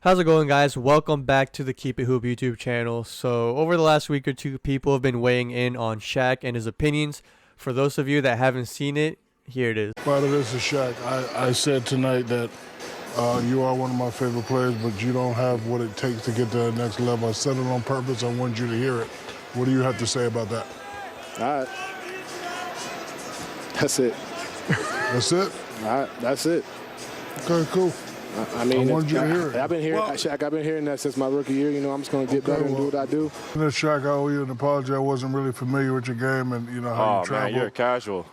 How's it going, guys? Welcome back to the Keep It Hoop YouTube channel. So over the last week or two, people have been weighing in on Shaq and his opinions. For those of you that haven't seen it, here it is. Father, this is Shaq. I said tonight that you are one of my favorite players, but you don't have what it takes to get to the next level. I said it on purpose. I wanted you to hear it. What do you have to say about that? All right. That's it. That's it? All right. That's it. Okay, cool. I mean, I wanted you to hear it. I've been hearing, Shaq, I've been hearing that since my rookie year. You know, I'm just going to get better and do what I do. Shaq, I owe you an apology. I wasn't really familiar with your game and, you know, how you travel. Oh, man, you're casual.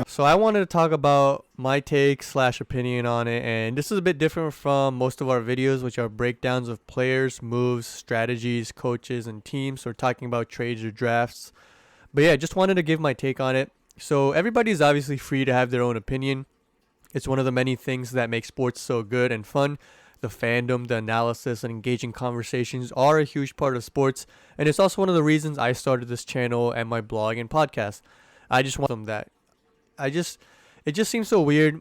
So I wanted to talk about my take / opinion on it. And this is a bit different from most of our videos, which are breakdowns of players, moves, strategies, coaches, and teams. Or talking about trades or drafts. But yeah, just wanted to give my take on it. So everybody's obviously free to have their own opinion. It's one of the many things that make sports so good and fun. The fandom, the analysis, and engaging conversations are a huge part of sports. And it's also one of the reasons I started this channel and my blog and podcast. I just want them that. It just seems so weird.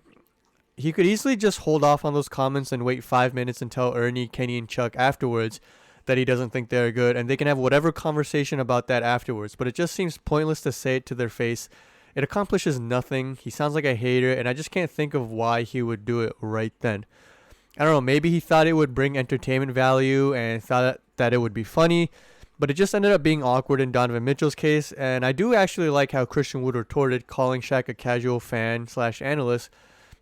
He could easily just hold off on those comments and wait 5 minutes and tell Ernie, Kenny, and Chuck afterwards that he doesn't think they're good. And they can have whatever conversation about that afterwards. But it just seems pointless to say it to their face. It accomplishes nothing. He sounds like a hater, and I just can't think of why he would do it right then. I don't know, maybe he thought it would bring entertainment value and thought that it would be funny, but it just ended up being awkward in Donovan Mitchell's case, and I do actually like how Christian Wood retorted, calling Shaq a casual fan / analyst,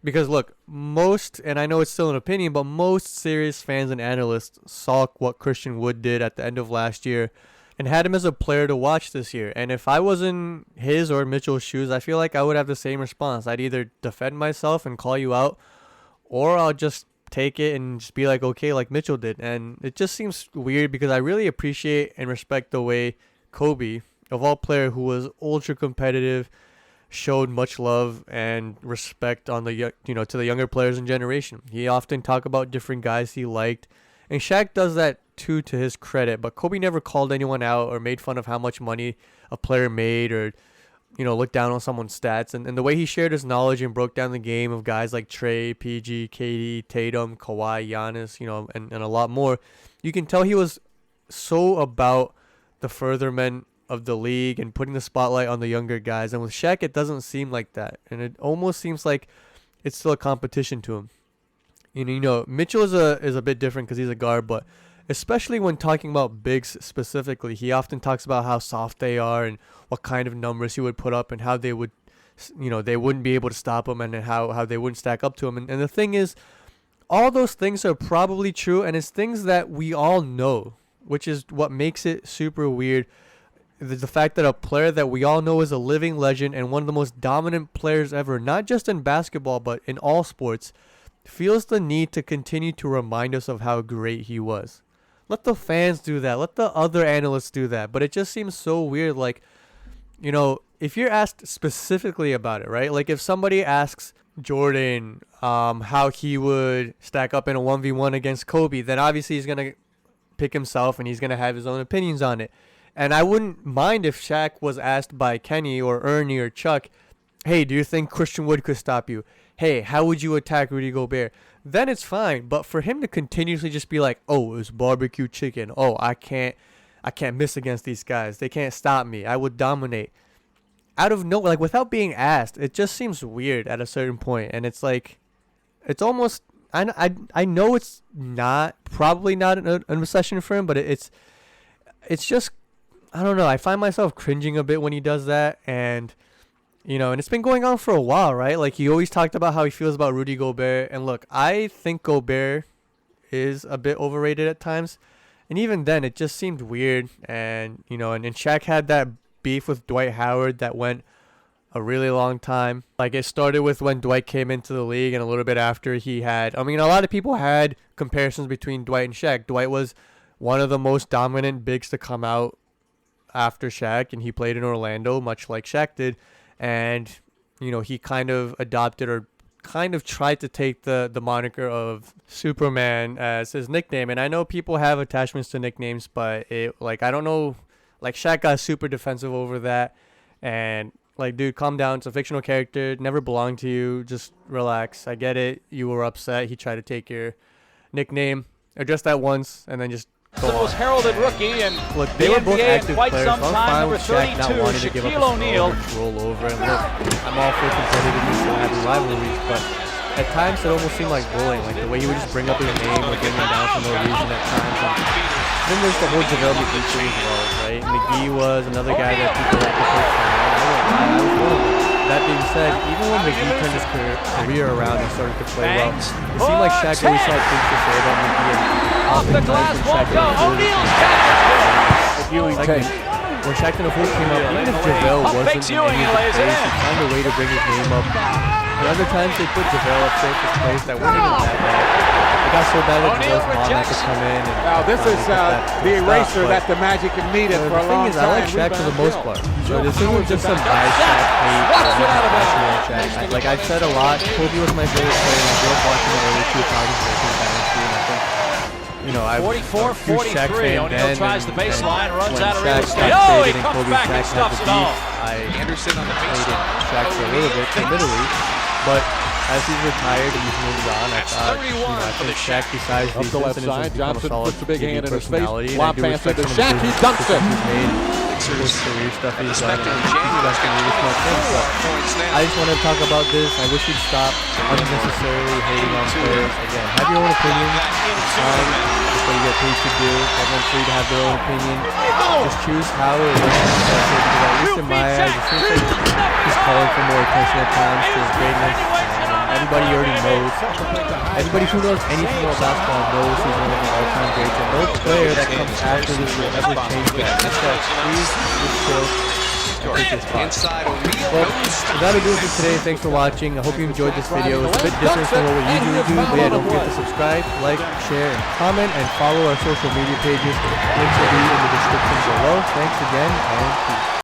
because look, most, and I know it's still an opinion, but most serious fans and analysts saw what Christian Wood did at the end of last year, and had him as a player to watch this year. And if I was in his or Mitchell's shoes, I feel like I would have the same response. I'd either defend myself and call you out, or I'll just take it and just be like, okay, like Mitchell did. And it just seems weird because I really appreciate and respect the way Kobe, of all players who was ultra competitive, showed much love and respect on the to the younger players in generation. He often talked about different guys he liked, and Shaq does that too, to his credit, but Kobe never called anyone out or made fun of how much money a player made or, looked down on someone's stats. And the way he shared his knowledge and broke down the game of guys like Trey, PG, KD, Tatum, Kawhi, Giannis, and a lot more, you can tell he was so about the furtherment of the league and putting the spotlight on the younger guys. And with Shaq, it doesn't seem like that. And it almost seems like it's still a competition to him. Mitchell is a bit different because he's a guard, but especially when talking about bigs specifically, he often talks about how soft they are and what kind of numbers he would put up and how they would, they wouldn't be able to stop him and how they wouldn't stack up to him. And the thing is, all those things are probably true, and it's things that we all know, which is what makes it super weird. The fact that a player that we all know is a living legend and one of the most dominant players ever, not just in basketball, but in all sports, feels the need to continue to remind us of how great he was. Let the fans do that. Let the other analysts do that. But it just seems so weird. Like, if you're asked specifically about it, right? Like if somebody asks Jordan how he would stack up in a 1v1 against Kobe, then obviously he's going to pick himself and he's going to have his own opinions on it. And I wouldn't mind if Shaq was asked by Kenny or Ernie or Chuck, hey, do you think Christian Wood could stop you? Hey, how would you attack Rudy Gobert? Then it's fine. But for him to continuously just be like, oh, it's barbecue chicken. Oh, I can't miss against these guys. They can't stop me. I would dominate. Out of nowhere, like without being asked, it just seems weird at a certain point. And it's like, it's almost, I know it's probably not an obsession for him, but it's just, I don't know. I find myself cringing a bit when he does that. And and it's been going on for a while, right? Like, he always talked about how he feels about Rudy Gobert. And look, I think Gobert is a bit overrated at times. And even then, it just seemed weird. And, and Shaq had that beef with Dwight Howard that went a really long time. Like, it started with when Dwight came into the league and a little bit after he had... a lot of people had comparisons between Dwight and Shaq. Dwight was one of the most dominant bigs to come out after Shaq, and he played in Orlando, much like Shaq did. And, he kind of adopted or kind of tried to take the moniker of Superman as his nickname. And I know people have attachments to nicknames, but I don't know, like Shaq got super defensive over that. And like, dude, calm down. It's a fictional character. It never belonged to you. Just relax. I get it. You were upset. He tried to take your nickname. address that once, and then just go The on. most heralded rookie and Look, they were both NBA in active quite players, some so I'm time. fine Number with Shaq not 32, wanting to give up Shaquille a O'Neal. roll over. And look, I'm all for competitiveness and having rivalries, but at times it almost seemed like bullying, like the way he would just bring up his name or bring him down for no reason at times. And then there's the whole JaVale McGee thing as well, right? McGee was another guy that people like to poke fun at. I won't lie, I was one of them. That being said, even when McGee turned his career around and started to play well, it seemed like Shaq always had things to say about McGee. Off the glass, won't go. O'Neal's got it. When Shaq and the Fool came up, even if JaVale wasn't in any of the plays, he found a way to bring his name up. And other times they put JaVale up there for plays that weren't even that bad. It got so bad that JaVale's mom had to come in. And now this is the eraser that the Magic had needed for a long time. The thing is, I like Shaq for the most part. So this isn't just some biased Shaq hate or Shaq. Like I've said a lot, Kobe was my favorite player. I grew up watching the early 2000s Lakers dynasty, and I think, you know, I was a huge Shaq fan then. Tries the baseline, runs out of real Shaq estate. got Oh, he traded and comes Kobe back and Shaq had stuffs the it all. beef. I Anderson on the hated baseline. Shaq for a little bit, admittedly, but as he's retired and he's moved on, I thought, I think Shaq, besides Up these the left incidents, has side, become a Johnson solid puts the big TV hand in his face. personality, and I Lob do pass respect into some of Shaq, the he business dunks it. decisions he's made, his career stuff he's done, and he's done some really smart things, but I just want to talk about this. I wish you'd stop unnecessarily hating on players. Again, have your own opinion. It's fine. That's what you get paid to do. Everyone's free to have their own opinion. Just choose how or when to express it, because at least in my eyes, it seems like he's calling for more attention at times to his greatness. Everybody already knows. Everybody who knows anything about basketball knows he's one of the all-time greats, and no player that comes after this will ever change that. Just that, please, just chill and take your spot. Well, that'll do it for today. Thanks for watching. I hope you enjoyed this video. It's a bit different from what we usually do, but yeah, don't forget to subscribe, like, share, and comment, and follow our social media pages. Links will be in the description below. Thanks again, and peace.